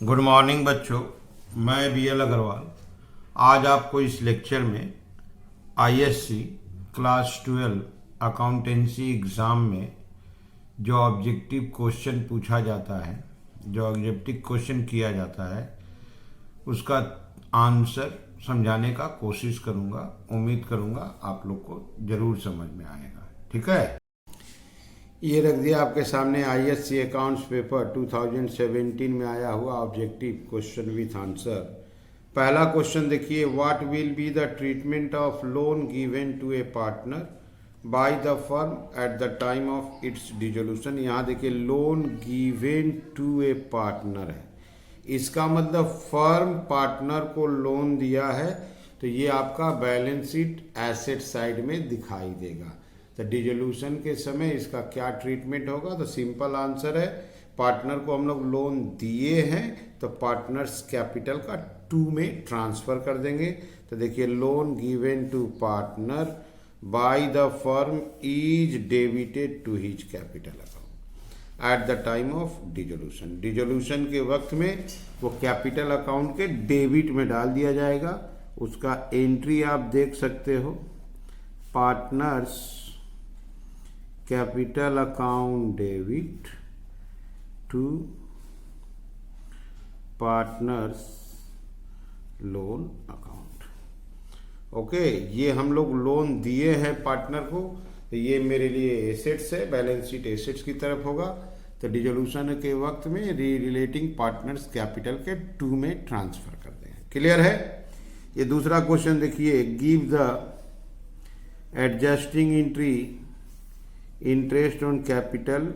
Good morning बच्चों, मैं BL Agarwal आज आपको इस लेक्चर में ISC क्लास 12 अकाउंटेंसी एग्ज़ाम में जो ऑब्जेक्टिव क्वेश्चन पूछा जाता है, जो ऑब्जेक्टिव क्वेश्चन किया जाता है, उसका आंसर समझाने का कोशिश करूँगा। उम्मीद करूँगा आप लोग को ज़रूर समझ में आएगा। ठीक है, ये रख दिया आपके सामने ISC अकाउंट्स पेपर 2017 में आया हुआ ऑब्जेक्टिव क्वेश्चन विथ आंसर। पहला क्वेश्चन देखिए, what will be the treatment of loan given to a partner by the firm at the time of its dissolution. यहाँ देखिए loan given to a partner है, इसका मतलब फर्म पार्टनर को loan दिया है, तो ये आपका बैलेंस शीट एसेट साइड में दिखाई देगा। तो डिसोल्यूशन के समय इसका क्या ट्रीटमेंट होगा? तो सिंपल आंसर है, पार्टनर को हम लोग लोन दिए हैं तो पार्टनर्स कैपिटल का 2 में ट्रांसफर कर देंगे। तो देखिए loan given to partner by the firm is debited to his capital account at the time of dissolution. Dissolution के वक्त में वो कैपिटल अकाउंट के डेबिट में डाल दिया जाएगा। उसका एंट्री आप देख सकते हो, partners capital account debit to partners loan account. Okay, ये हम लोग लोन दिए हैं पार्टनर को, तो ये मेरे लिए एसेट्स है, बैलेंस शीट एसेट्स की तरफ होगा। तो डिसोल्यूशन के वक्त में रिलेटिंग पार्टनर्स कैपिटल के 2 में ट्रांसफर कर देंगे। क्लियर है? ये दूसरा क्वेश्चन देखिए, give the adjusting entry interest on capital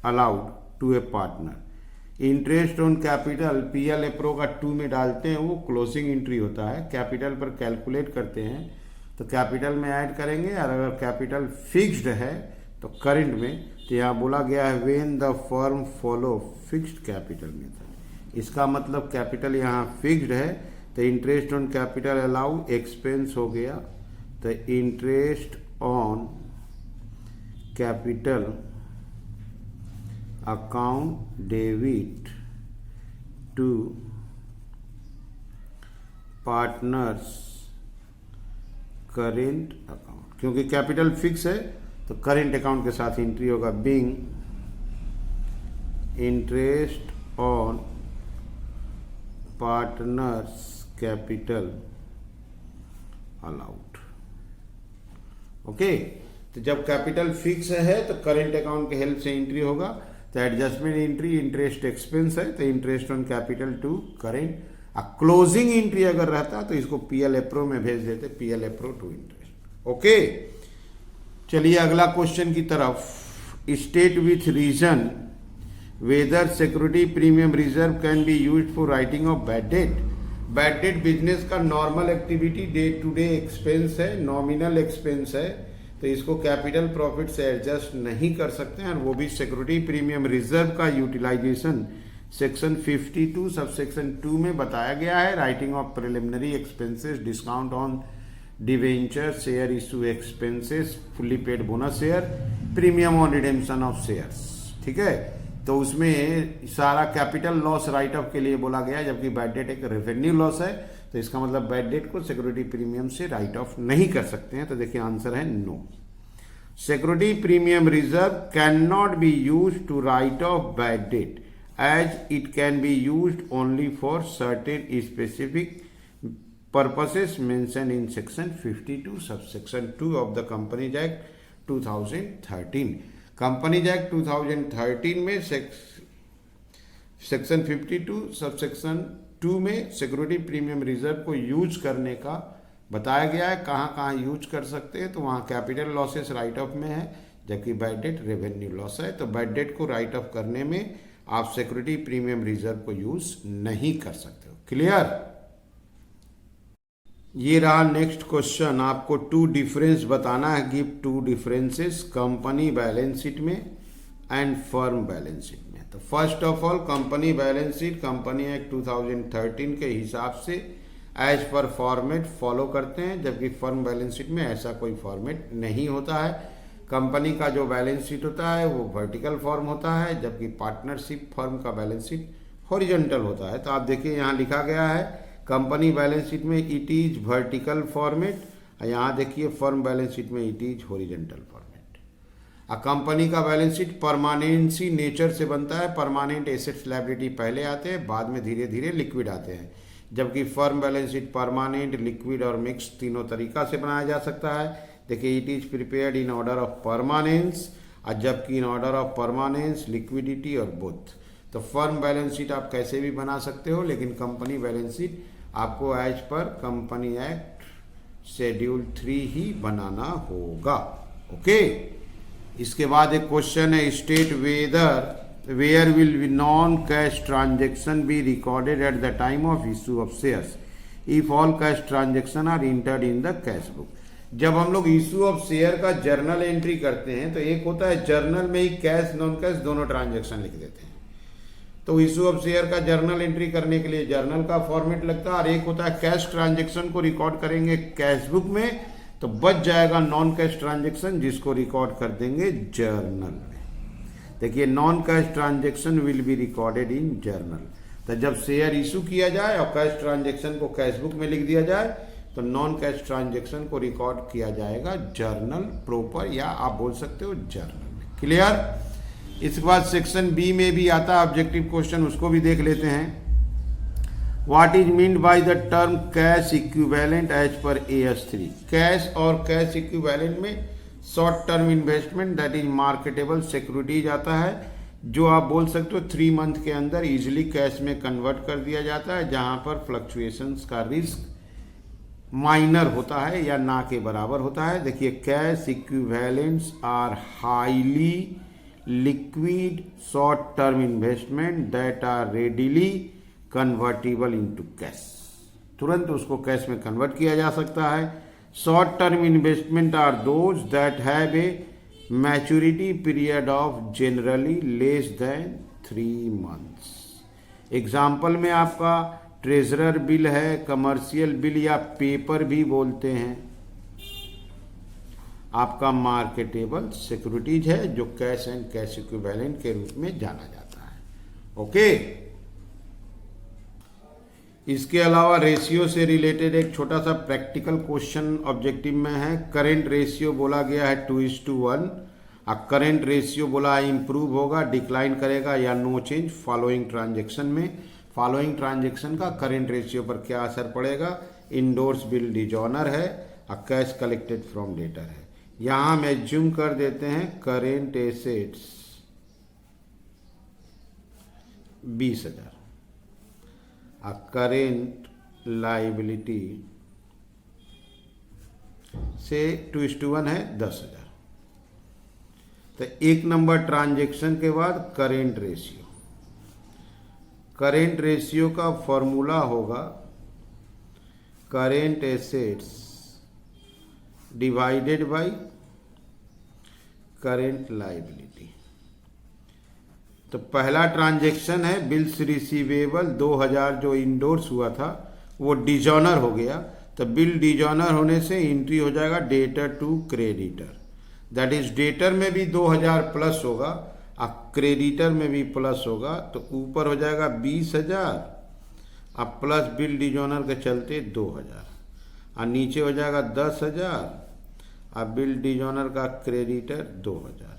allowed to a partner. Interest on capital PL अप्रो का 2 में डालते हैं, वो क्लोजिंग एंट्री होता है। कैपिटल पर कैलकुलेट करते हैं तो कैपिटल में ऐड करेंगे, और अगर कैपिटल फिक्स्ड है तो करंट में, तो यहाँ बोला गया है when the firm follow fixed capital method. इसका मतलब कैपिटल यहाँ फिक्स्ड है, तो interest on capital allow expense हो गया। तो interest on capital account debit to partners current account, क्योंकि कैपिटल फिक्स है तो करेंट अकाउंट के साथ एंट्री होगा। Being interest on partners capital allowed. Okay, तो जब कैपिटल फिक्स है तो करेंट अकाउंट के हेल्प से एंट्री होगा। तो एडजस्टमेंट एंट्री इंटरेस्ट एक्सपेंस है, तो interest on capital to current. Closing entry अगर रहता तो इसको PL अप्रो में भेज देते, PL अप्रो टू इंटरेस्ट। ओके, चलिए अगला क्वेश्चन की तरफ। State with reason whether security premium reserve can be used for writing off bad debt. Bad debt business का normal activity, day to day expense है, नॉमिनल एक्सपेंस है, तो इसको कैपिटल प्रॉफिट से एडजस्ट नहीं कर सकते हैं, और वो भी सिक्योरिटी प्रीमियम रिजर्व का यूटिलाइजेशन सेक्शन 52 सब सेक्शन 2 में बताया गया है। Writing of preliminary expenses, discount on debenture, share issue expenses, fully paid bonus share, premium on redemption of shares. ठीक है, तो उसमें सारा कैपिटल लॉस राइट ऑफ के लिए बोला गया, जबकि बैड डेट एक रेवेन्यू लॉस है, तो इसका मतलब बैड डेट को सिक्योरिटी प्रीमियम से राइट ऑफ नहीं कर सकते हैं। तो देखिए आंसर है no. Security premium reserve can not be used to write off bad debt as it can be used only for certain specific purposes mention in section 52 sub section 2 of the companies act 2013। Companies act 2013 में section 52 sub section 2 में security premium reserve को use करने का बताया गया है। कहाँ कहाँ यूज कर सकते हैं, तो वहाँ कैपिटल लॉसेस राइट ऑफ में है, जबकि बैड डेट रेवेन्यू लॉस है। तो बैड डेट को राइट ऑफ करने में आप सिक्योरिटी प्रीमियम रिजर्व को यूज नहीं कर सकते हो। क्लियर? ये रहा नेक्स्ट क्वेश्चन। आपको 2 डिफरेंस बताना है। Give 2 differences company balance sheet में एंड फर्म बैलेंस शीट में। तो first of all company balance sheet company act 2013 के हिसाब से एज पर फॉर्मेट फॉलो करते हैं, जबकि फर्म बैलेंस शीट में ऐसा कोई फॉर्मेट नहीं होता है। कंपनी का जो बैलेंस शीट होता है वो वर्टिकल फॉर्म होता है, जबकि पार्टनरशिप फर्म का बैलेंस शीट हॉरिजॉन्टल होता है। तो आप देखिए यहाँ लिखा गया है कंपनी बैलेंस शीट में इट इज वर्टिकल फॉर्मेट, यहाँ देखिए फर्म बैलेंस शीट में it is horizontal format. Company का बैलेंस शीट परमानेंसी नेचर से बनता है, परमानेंट एसेट्स लायबिलिटी पहले आते हैं, बाद में धीरे धीरे लिक्विड आते हैं। जबकि firm balance sheet permanent, liquid और मिक्स तीनों तरीका से बनाया जा सकता है। देखिए it is prepared in order of permanence, और जबकि in order of permanence, liquidity और बोथ। तो फर्म बैलेंस शीट आप कैसे भी बना सकते हो, लेकिन कंपनी बैलेंस शीट आपको as per company act schedule 3 ही बनाना होगा। ओके, इसके बाद एक क्वेश्चन है, state where will be non cash transaction be recorded at the time of issue of shares if all cash transaction are entered in the cash book. जब हम लोग इशू ऑफ शेयर का journal entry करते हैं तो एक होता है जर्नल में ही कैश नॉन कैश दोनों ट्रांजेक्शन लिख देते हैं। तो इशू ऑफ शेयर का जर्नल एंट्री करने के लिए जर्नल का फॉर्मेट लगता है, और एक होता है कैश ट्रांजेक्शन को रिकॉर्ड करेंगे कैश बुक में, तो बच जाएगा नॉन कैश ट्रांजेक्शन जिसको रिकॉर्ड कर देंगे जर्नल में। देखिए non cash transaction will be recorded in journal. तो जब शेयर इशू किया जाए और कैश ट्रांजेक्शन को कैश बुक में लिख दिया जाए तो नॉन कैश ट्रांजेक्शन को रिकॉर्ड किया जाएगा जर्नल प्रॉपर, या आप बोल सकते हो जर्नल में। क्लियर। इसके बाद सेक्शन बी में भी आता है ऑब्जेक्टिव क्वेश्चन, उसको भी देख लेते हैं। What is meant by the term cash equivalent as per AS3? Cash और कैश इक्विवेलेंट में short term investment that is marketable securities आता है, जो आप बोल सकते हो 3 मंथ के अंदर इजिली कैश में कन्वर्ट कर दिया जाता है, जहां पर फ्लक्चुएशंस का रिस्क माइनर होता है या ना के बराबर होता है। देखिए cash equivalents are highly liquid short term investment that are readily convertible into cash, तुरंत उसको कैश में कन्वर्ट किया जा सकता है। Short term investment are those that have a maturity period of generally less than 3 months. Example में आपका treasurer bill है, कमर्शियल बिल या पेपर भी बोलते हैं, आपका मार्केटेबल सिक्योरिटीज है जो कैश एंड कैश इक्विवेलेंट के रूप में जाना जाता है। ओके, इसके अलावा रेशियो से रिलेटेड एक छोटा सा प्रैक्टिकल क्वेश्चन ऑब्जेक्टिव में है। करेंट रेशियो बोला गया है 2:1, और करेंट रेशियो बोला है इंप्रूव होगा, डिक्लाइन करेगा या नो चेंज फॉलोइंग ट्रांजेक्शन में। फॉलोइंग ट्रांजेक्शन का करेंट रेशियो पर क्या असर पड़ेगा? इंडोर्स बिल डिजॉनर है और कैश कलेक्टेड फ्रॉम डेटर है। यहां हम एज्यूम कर देते हैं करेंट एसेट्स 20,000 और करेंट लाइबिलिटी से 2:1 है 10,000। तो 1 नंबर ट्रांजेक्शन के बाद करेंट रेशियो, करेंट रेशियो का फॉर्मूला होगा current assets divided by current liability. तो पहला ट्रांजेक्शन है बिल्स रिसीवेबल 2000 जो इंडोर्स हुआ था वो डिजॉनर हो गया। तो बिल डिजॉनर होने से एंट्री हो जाएगा debtor to creditor, that is debtor में भी 2000 प्लस होगा और क्रेडिटर में भी प्लस होगा। तो ऊपर हो जाएगा 20,000 अब प्लस बिल डिजॉनर के चलते 2000 और नीचे हो जाएगा 10,000 और बिल डिजॉनर का क्रेडिटर 2000।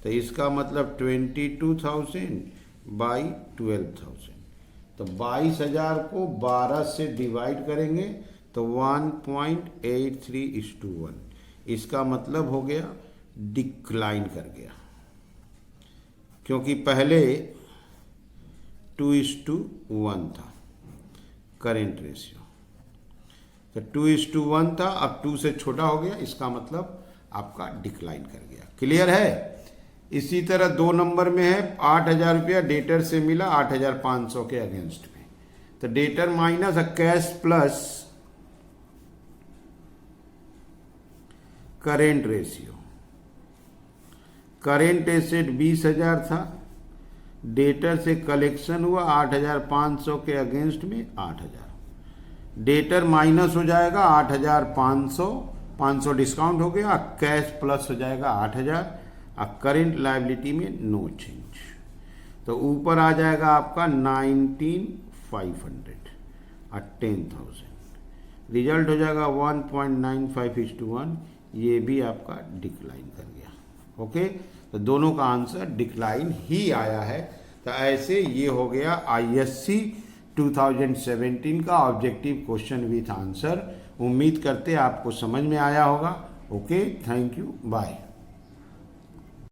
तो इसका मतलब 22,000 बाई 12,000। तो 22,000 को 12 से डिवाइड करेंगे तो 1.83:1। इसका मतलब हो गया डिक्लाइन कर गया, क्योंकि पहले 2:1 था करेंट रेशियो, तो 2:1 था, अब 2 से छोटा हो गया, इसका मतलब आपका डिक्लाइन कर गया। क्लियर है। इसी तरह 2 नंबर में है 8,000 रुपया डेटर से मिला 8,500 के अगेंस्ट में। तो debtor minus cash plus current ratio. Current asset 20,000 था, डेटर से कलेक्शन हुआ 8,500 के अगेंस्ट में 8,000। डेटर माइनस हो जाएगा 8,500, 500 डिस्काउंट हो गया, कैश प्लस हो जाएगा 8,000 और करेंट लायबिलिटी में नो चेंज। तो तो ऊपर आ जाएगा आपका 19,500 और 10,000। रिजल्ट हो जाएगा 1.95:1, ये भी आपका डिक्लाइन कर गया। ओके, तो दोनों का आंसर डिक्लाइन ही आया है। तो ऐसे ये हो गया ISC 2017 का ऑब्जेक्टिव क्वेश्चन विथ आंसर। उम्मीद करते आपको समझ में आया होगा। Okay, thank you, bye.